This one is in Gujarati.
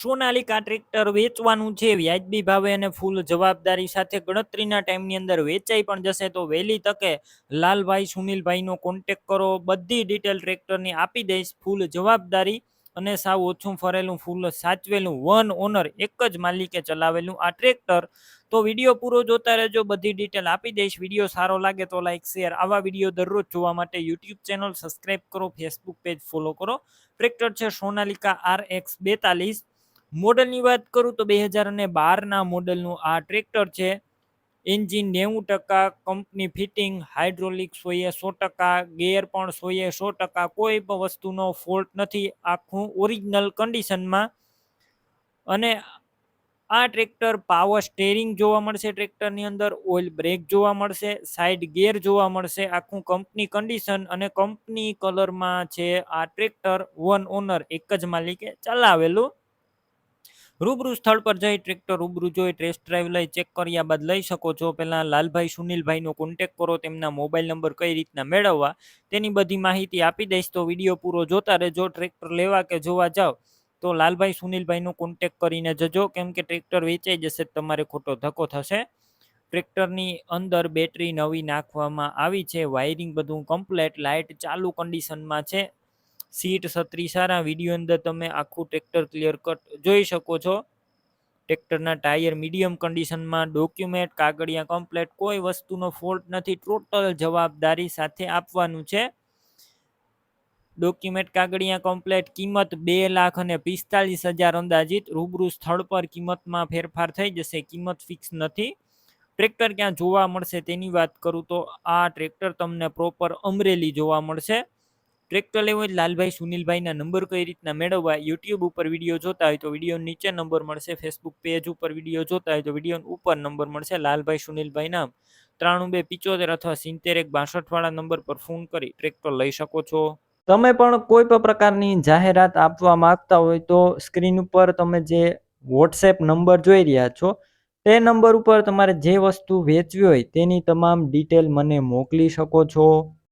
સોનાલિકા ટ્રેક્ટર વેચવાનું છે વ્યાજબી ભાવે અને ફૂલ જવાબદારી સાથે ગણતરીના ટાઈમની અંદર વેચાઈ પણ જશે. તો વહેલી તકે લાલભાઈ સુનિલભાઈનો કોન્ટેક કરો. બધી ડિટેલ ટ્રેક્ટરની આપી દઈશ. ફૂલ જવાબદારી અને સાવ ઓછું ફરેલું ફૂલ સાચવેલું વન ઓનર એક જ માલિકે ચલાવેલું આ ટ્રેક્ટર. તો વિડીયો પૂરો જોતા રહેજો, બધી ડિટેલ આપી દઈશ. વિડીયો સારો લાગે તો લાઈક શેર. આવા વિડીયો દરરોજ જોવા માટે યુટ્યુબ ચેનલ સબસ્ક્રાઈબ કરો, ફેસબુક પેજ ફોલો કરો. ટ્રેક્ટર છે સોનાલિકા RX42. મોડલની વાત કરું તો 2012ના મોડલનું આ ટ્રેક્ટર છે. એન્જિન 90%, કંપની ફિટિંગ, હાઇડ્રોલિક 100%, ગેર પણ 100%, કોઈ પણ વસ્તુનો ફોલ્ટ નથી. આખું ઓરિજિનલ કન્ડિશનમાં. અને આ ટ્રેક્ટર પાવર સ્ટેરિંગ જોવા મળશે. ટ્રેક્ટરની અંદર ઓઇલ બ્રેક જોવા મળશે, સાઇડ ગેર જોવા મળશે. આખું કંપની કન્ડિશન અને કંપની કલરમાં છે આ ટ્રેક્ટર. વન ઓનર એક જ માલિકે ચલાવેલું. રૂબરૂ સ્થળ પર જઈ ટ્રેક્ટર રૂબરૂ જોઈ ટેસ્ટ ડ્રાઈવ લઈ ચેક કર્યા બાદ લઈ શકો છો. પહેલાં લાલભાઈ સુનિલભાઈનો કોન્ટેક કરો. તેમના મોબાઈલ નંબર કઈ રીતના મેળવવા તેની બધી માહિતી આપી દઈશ. તો વિડીયો પૂરો જોતા રહેજો. ટ્રેક્ટર લેવા કે જોવા જાઓ તો લાલભાઈ સુનિલભાઈનો કોન્ટેક કરીને જજો, કેમ કે ટ્રેક્ટર વેચાઈ જશે તમારે ખોટો ધક્કો થશે. ટ્રેક્ટરની અંદર બેટરી નવી નાખવામાં આવી છે. વાયરિંગ બધું કમ્પ્લેટ, લાઇટ ચાલુ કન્ડિશનમાં છે. સીટ છત્રી સારા. વિડીયો અંદર તમે આખું ટ્રેક્ટર ક્લિયર કટ જોઈ શકો છો. ટ્રેક્ટરના ટાયર મીડિયમ કન્ડિશનમાં, ડોક્યુમેન્ટ કાગળિયા કમ્પ્લેટ, કોઈ વસ્તુનો ફોલ્ટ નથી. ટોટલ જવાબદારી સાથે આપવાનું છે. ડોક્યુમેન્ટ કાગળિયા કમ્પ્લેટ. કિંમત 2,45,000 અંદાજિત. રૂબરૂ સ્થળ પર કિંમતમાં ફેરફાર થઈ જશે, કિંમત ફિક્સ નથી. ટ્રેક્ટર ક્યાં જોવા મળશે તેની વાત કરું તો આ ટ્રેક્ટર તમને પ્રોપર અમરેલી જોવા મળશે. ટ્રેક્ટર લેવું હોય લાલભાઈ સુનિલભાઈના નંબર કઈ રીતના મેળવવા, યુટ્યુબ ઉપર વિડીયો જોતા હોય તો વિડીયો નીચે નંબર મળશે. ફેસબુક પેજ ઉપર વિડીયો જોતા હોય તો વિડીયો ઉપર નંબર મળશે. લાલભાઈ સુનિલભાઈ નામ 93 275 અથવા 70 1 62 વાળા નંબર પર ફોન કરી ટ્રેક્ટર લઈ શકો છો. તમે પણ કોઈ પણ પ્રકારની જાહેરાત આપવા માંગતા હોય તો સ્ક્રીન ઉપર તમે જે વોટ્સએપ નંબર જોઈ રહ્યા છો તે નંબર ઉપર તમારે જે વસ્તુ વેચવી હોય તેની તમામ ડિટેલ મને મોકલી શકો છો.